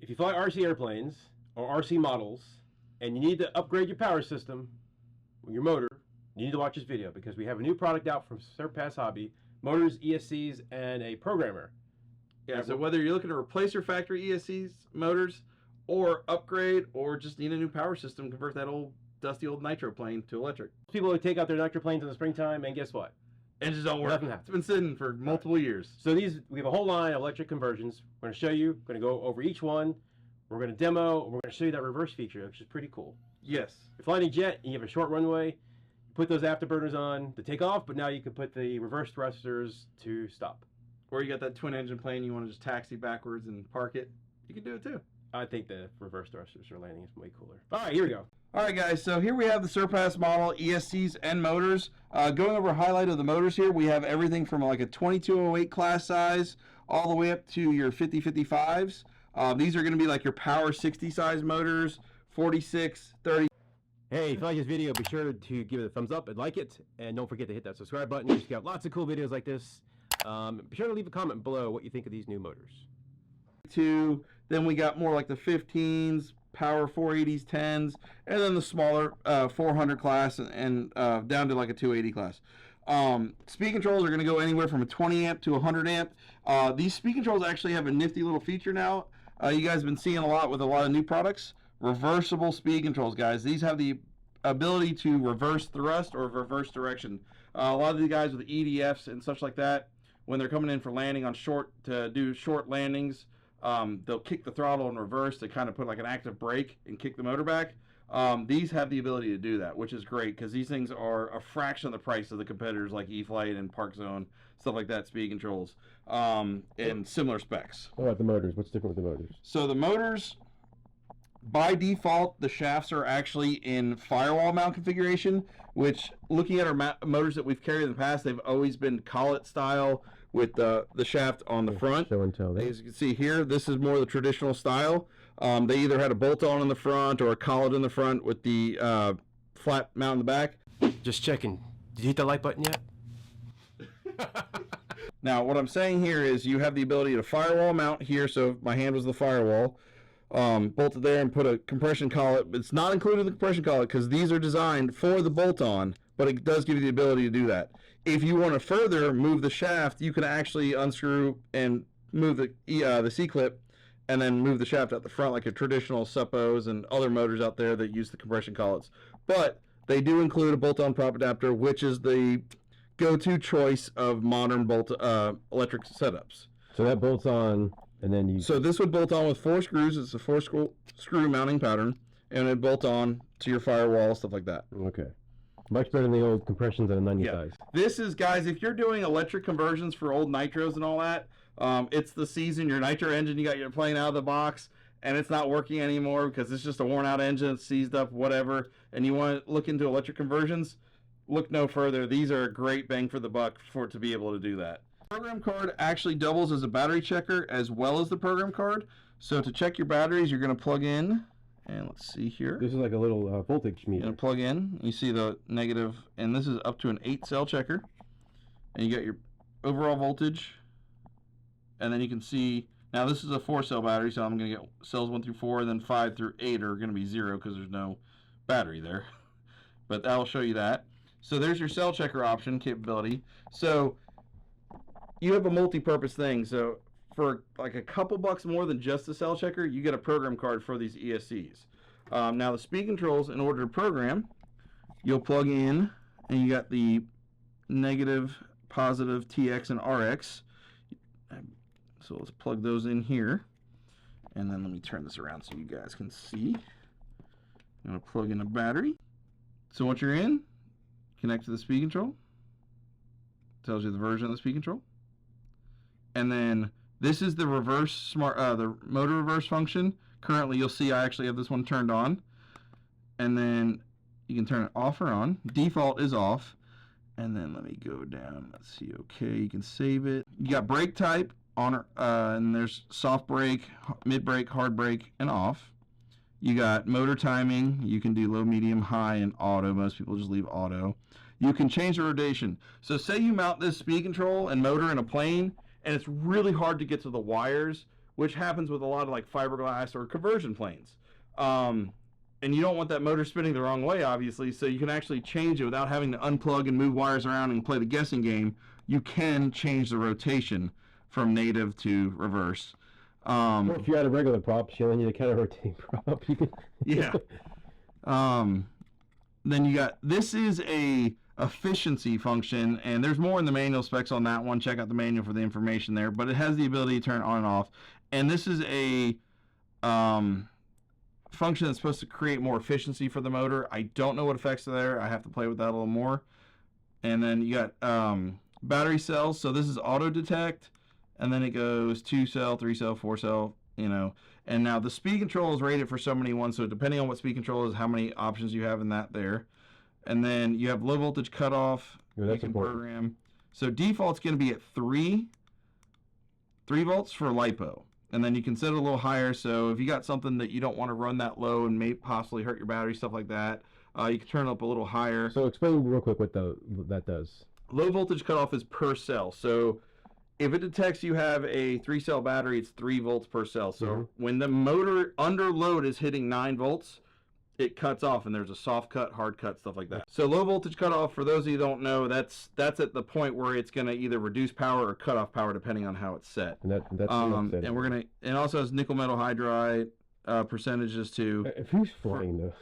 If you fly RC airplanes or RC models and you need to upgrade your power system, your motor, you need to watch this video because we have a new product out from Surpass Hobby, motors, ESCs, and a programmer. Yeah, so whether you're looking to replace your factory ESCs motors or upgrade or just need a new power system, convert that old dusty old nitro plane to electric. People would take out their nitro planes in the springtime, and guess what? Engines don't work. Nothing happens. It's been sitting for multiple years. So we have a whole line of electric conversions. We're going to show you, we're going to go over each one. We're going to demo, we're going to show you that reverse feature, which is pretty cool. Yes. If you're flying a jet and you have a short runway, you put those afterburners on to take off, but now you can put the reverse thrusters to stop. Or you got that twin engine plane, you want to just taxi backwards and park it, you can do it too. I think the reverse thrusters for landing is way cooler. All right, here we go. All right, guys, so here we have the Surpass model, ESCs and motors. Going over a highlight of the motors here, we have everything from like a 2208 class size all the way up to your 5055s. These are going to be like your power 60 size motors, 46, 30. Hey, if you like this video, be sure to give it a thumbs up and like it. And don't forget to hit that subscribe button. We've got lots of cool videos like this. Be sure to leave a comment below what you think of these new motors. Then we got more like the 15s, power 480s, 10s, and then the smaller 400 class and down to like a 280 class. Speed controls are going to go anywhere from a 20 amp to 100 amp. These speed controls actually have a nifty little feature now. You guys have been seeing a lot with a lot of new products. Reversible speed controls, guys. These have the ability to reverse thrust or reverse direction. A lot of the guys with EDFs and such like that, when they're coming in for landing on to do short landings, they'll kick the throttle in reverse to kind of put like an active brake and kick the motor back. These have the ability to do that, which is great because these things are a fraction of the price of the competitors like E-Flight and Park Zone, stuff like that, speed controls, and similar specs. What about the motors? What's different with the motors? So the motors, by default, the shafts are actually in firewall mount configuration, which looking at our motors that we've carried in the past, they've always been collet style with the shaft on the front. Show and tell. As you can see here, this is more the traditional style. They either had a bolt-on in the front or a collet in the front with the flat mount in the back. Just checking. Did you hit the like button yet? Now, what I'm saying here is you have the ability to firewall mount here, so my hand was the firewall. Bolted there and put a compression collet. It's not included in the compression collet because these are designed for the bolt-on, but it does give you the ability to do that. If you want to further move the shaft, you can actually unscrew and move the C-clip and then move the shaft out the front like a traditional Suppos and other motors out there that use the compression collets. But they do include a bolt-on prop adapter, which is the go-to choice of modern electric setups. So that bolts on, and then you... So this would bolt on with 4 screws. It's a 4-screw mounting pattern, and it bolt on to your firewall, stuff like that. Okay. Much better than the old compressions on a 90 size. This is, guys, if you're doing electric conversions for old nitros and all that, it's the season, your nitro engine, you got your plane out of the box, and it's not working anymore because it's just a worn out engine, it's seized up, whatever, and you want to look into electric conversions, look no further. These are a great bang for the buck for it to be able to do that. The program card actually doubles as a battery checker as well as the program card. So to check your batteries, you're going to plug in, and let's see here. This is like a little voltage meter. You're going to plug in, you see the negative, and this is up to an 8-cell checker, and you got your overall voltage, and then you can see, now this is a 4-cell battery, so I'm going to get cells 1 through 4, and then 5 through 8 are going to be 0 because there's no battery there. But that'll show you that. So there's your cell checker option capability. So you have a multi-purpose thing. So for like a couple bucks more than just a cell checker, you get a program card for these ESCs. Now the speed controls, in order to program, you'll plug in, and you got the negative, positive, TX, and RX. So let's plug those in here. And then let me turn this around so you guys can see. I'm going to plug in a battery. So once you're in, connect to the speed control. Tells you the version of the speed control. And then this is the reverse the motor reverse function. Currently, you'll see I actually have this one turned on. And then you can turn it off or on. Default is off. And then let me go down. Let's see. Okay, you can save it. You got brake type on, and there's soft brake, mid brake, hard brake, and off. You got motor timing. You can do low, medium, high, and auto. Most people just leave auto. You can change the rotation. So say you mount this speed control and motor in a plane, and it's really hard to get to the wires which happens with a lot of like fiberglass or conversion planes. And you don't want that motor spinning the wrong way, obviously, so you can actually change it without having to unplug and move wires around and play the guessing game. You can change the rotation from native to reverse. Or if you had a regular prop, you only need a counter-rotating prop. You can... Yeah. Then you got, this is a efficiency function, and there's more in the manual specs on that one. Check out the manual for the information there, but it has the ability to turn on and off. And this is a function that's supposed to create more efficiency for the motor. I don't know what effects are there. I have to play with that a little more. And then you got battery cells. So this is auto detect, and then it goes 2 cell, 3 cell, 4 cell, you know. And now the speed control is rated for so many ones, so depending on what speed control is, how many options you have in that there. And then you have low voltage cutoff. Yeah, that's you can important. program. So default's going to be at 3 volts for LiPo. And then you can set it a little higher, so if you got something that you don't want to run that low and may possibly hurt your battery, stuff like that, you can turn it up a little higher. So explain real quick what that does. Low voltage cutoff is per cell. So if it detects you have a 3-cell battery, it's 3 volts per cell. So when the motor under load is hitting 9 volts, it cuts off, and there's a soft cut, hard cut, stuff like that. So low voltage cutoff, for those of you who don't know, that's at the point where it's going to either reduce power or cut off power depending on how it's set. And that's and we're gonna, and also has nickel metal hydride percentages too. If who's flying those?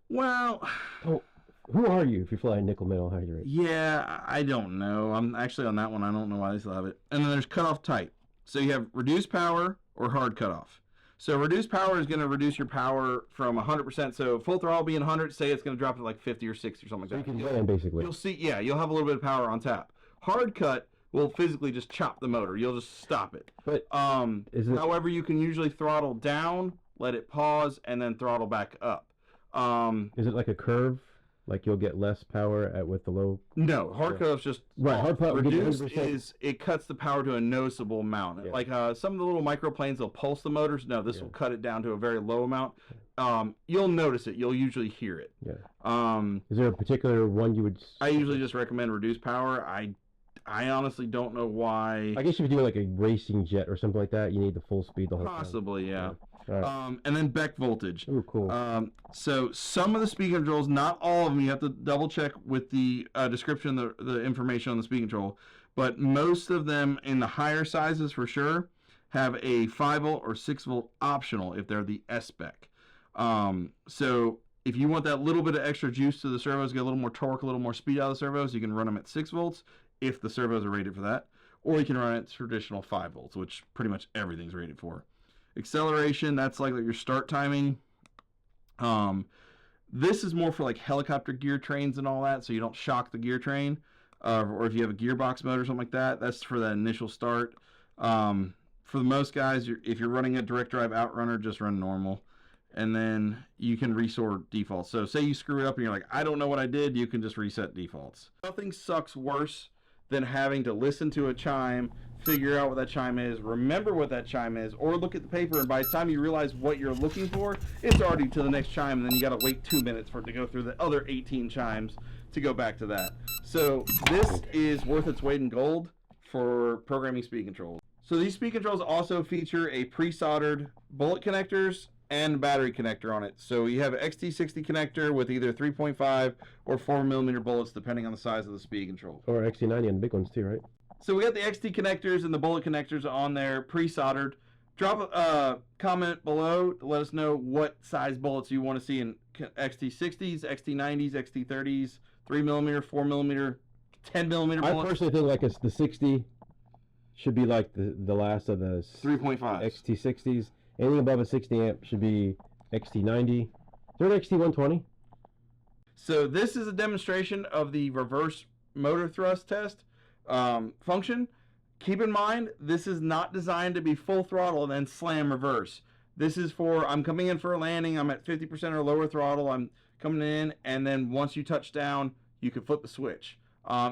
Well, who are you if you're flying nickel metal hydride? Yeah, I don't know. I'm actually on that one. I don't know why they still have it. And then there's cutoff type. So you have reduced power or hard cutoff. So reduced power is going to reduce your power from 100%. So full throttle being 100, say it's going to drop to like 50 or 60 or something like that. You can land basically. You'll see, yeah, you'll have a little bit of power on tap. Hard cut will physically just chop the motor. You'll just stop it. But however, you can usually throttle down, let it pause, and then throttle back up. Is it like a curve? Like you'll get less power with the low? No, hard cutoff's just right. Hard power reduced is it cuts the power to a noticeable amount. Yeah. Like some of the little microplanes, they'll pulse the motors. No, this will cut it down to a very low amount. You'll notice it. You'll usually hear it. Yeah. Is there a particular one you would? I usually just recommend reduced power. I honestly don't know why. I guess if you're doing like a racing jet or something like that, you need the full speed the whole time. Possibly, yeah. Right. And then Beck voltage. Oh, cool. So some of the speed controls, not all of them, you have to double check with the description, the information on the speed control, but most of them in the higher sizes for sure have a 5 volt or 6 volt optional if they're the S-Spec. So if you want that little bit of extra juice to the servos, get a little more torque, a little more speed out of the servos, you can run them at 6 volts if the servos are rated for that, or you can run it at traditional 5 volts, which pretty much everything's rated for. Acceleration, that's like your start timing. This is more for like helicopter gear trains and all that, so you don't shock the gear train. Or if you have a gearbox motor or something like that, that's for that initial start. For the most guys, if you're running a direct drive outrunner, just run normal. And then you can resort defaults. So say you screw it up and you're like, I don't know what I did, you can just reset defaults. Nothing sucks worse than having to listen to a chime, figure out what that chime is, remember what that chime is, or look at the paper, and by the time you realize what you're looking for, it's already to the next chime, and then you got to wait 2 minutes for it to go through the other 18 chimes to go back to that. So this is worth its weight in gold for programming speed controls. So these speed controls also feature a pre-soldered bullet connectors and battery connector on it. So you have an XT60 connector with either 3.5 or 4mm bullets, depending on the size of the speed control. Or XT90 and the big ones too, right? So we got the XT connectors and the bullet connectors on there, pre-soldered. Drop a comment below to let us know what size bullets you want to see in XT60s, XT90s, XT30s, 3mm, 4mm, 10mm bullets. I personally think like the 60 should be like the last of the 3.5 XT60s. Anything above a 60 amp should be XT90. Is there an XT120? So this is a demonstration of the reverse motor thrust test function. Keep in mind, this is not designed to be full throttle and then slam reverse. This is for, I'm coming in for a landing, I'm at 50% or lower throttle, I'm coming in, and then once you touch down, you can flip the switch.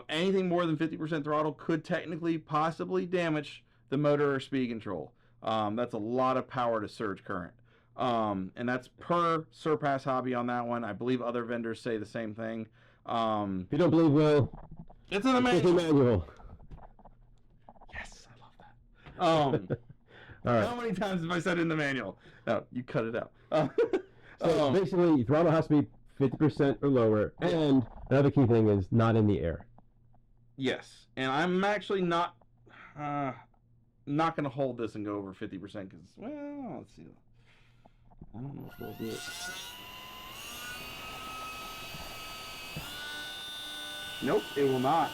Anything more than 50% throttle could technically possibly damage the motor or speed control. That's a lot of power to surge current. And that's per Surpass Hobby on that one. I believe other vendors say the same thing. If you don't believe, Will, it's in the manual. manual. Yes, I love that. All right. How many times have I said it in the manual? No, you cut it out. So basically, throttle has to be 50% or lower, and another key thing is not in the air. Yes, and I'm actually not going to hold this and go over 50% because, well, let's see. I don't know if they'll do it. Nope, it will not.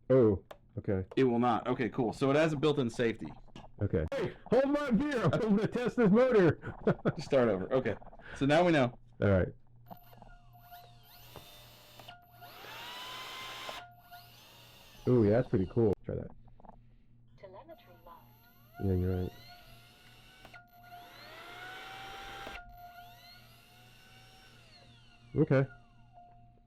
Oh, okay. It will not. Okay, cool. So it has a built-in safety. Okay. Hey, hold my beer. I'm going to test this motor. Start over. Okay. So now we know. All right. Oh, yeah, that's pretty cool. Try that. Telemetry lost. Yeah, you're right. Okay.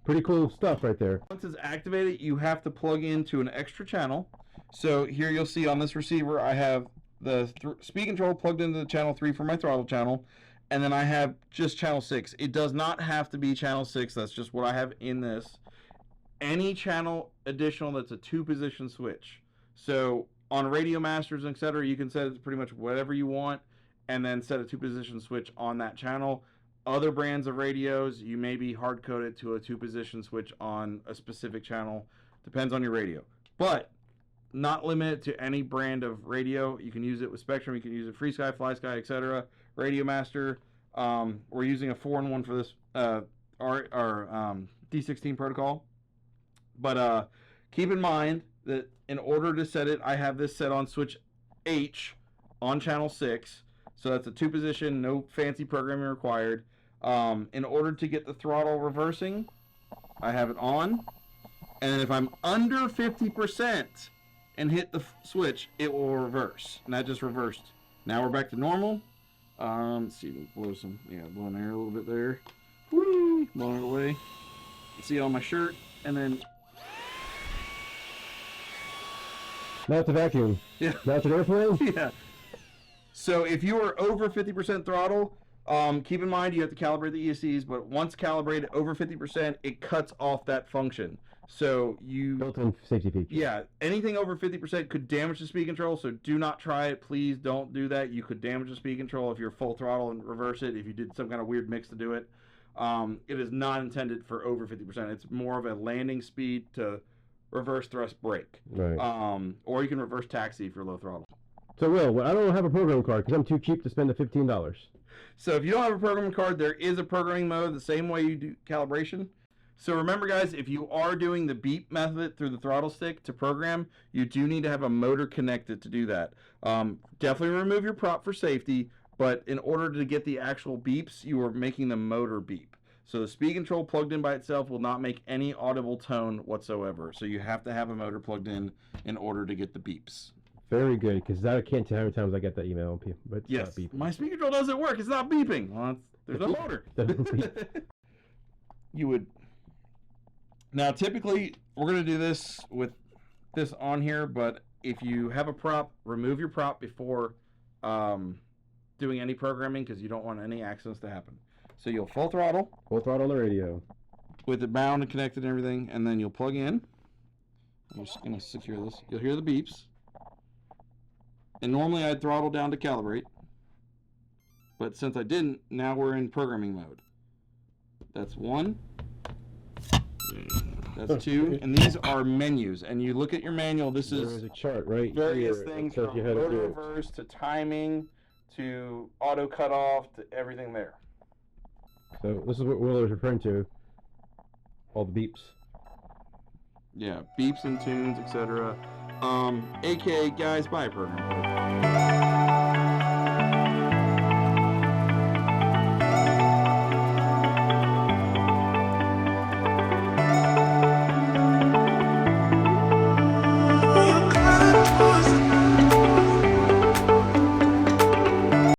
Pretty cool stuff right there. Once it's activated, you have to plug into an extra channel. So here you'll see on this receiver, I have the speed control plugged into the channel 3 for my throttle channel, and then I have just channel 6. It does not have to be channel 6. That's just what I have in this. Any channel additional that's a 2-position switch. So on Radio Masters, etc., you can set it to pretty much whatever you want, and then set a 2-position switch on that channel. Other brands of radios, you may be hard-coded to a 2-position switch on a specific channel. Depends on your radio. But not limited to any brand of radio. You can use it with Spectrum. You can use it Free Sky, Fly Sky, etc. Radio Master. We're using a 4-in-1 for this our D16 protocol. But keep in mind that in order to set it, I have this set on switch H on channel 6. So that's a 2-position, no fancy programming required. In order to get the throttle reversing, I have it on. And if I'm under 50% and hit the switch, it will reverse. And that just reversed. Now we're back to normal. Let's see, blow some, blowing air a little bit there. Whee! Blowing it away. See it on my shirt, and then. Now it's a vacuum. Yeah. Now it's an airplane? Yeah. So if you are over 50% throttle, keep in mind you have to calibrate the ESCs, but once calibrated over 50%, it cuts off that function. So you... Built-in safety feature. Yeah, anything over 50% could damage the speed control, so do not try it. Please don't do that. You could damage the speed control if you're full throttle and reverse it, if you did some kind of weird mix to do it. It is not intended for over 50%. It's more of a landing speed to reverse thrust brake. Right. Or you can reverse taxi if you're low throttle. So, Will, I don't have a program card because I'm too cheap to spend the $15. So if you don't have a programming card, there is a programming mode the same way you do calibration. So remember, guys, if you are doing the beep method through the throttle stick to program, you do need to have a motor connected to do that. Definitely remove your prop for safety, but in order to get the actual beeps, you are making the motor beep. So the speed control plugged in by itself will not make any audible tone whatsoever. So you have to have a motor plugged in order to get the beeps. Very good, because I can't tell how many times I get that email, but it's Yes, not beeping. my speed control doesn't work. It's not beeping. Well, there's no motor. You would... Now, typically, we're going to do this with this on here, but if you have a prop, remove your prop before doing any programming because you don't want any accidents to happen. So you'll full throttle. Full throttle on the radio. With it bound and connected and everything, and then you'll plug in. I'm just going to secure this. You'll hear the beeps. And normally I'd throttle down to calibrate. But since I didn't, now we're in programming mode. That's 1. That's 2, and these are menus. And you look at your manual. This There is a chart right various here. things It tells from you how to motor do it. reverse to timing to auto cutoff to everything there. So this is what Will was referring to. All the beeps. Yeah, beeps and tunes, etc. AKA, guys, buy a program.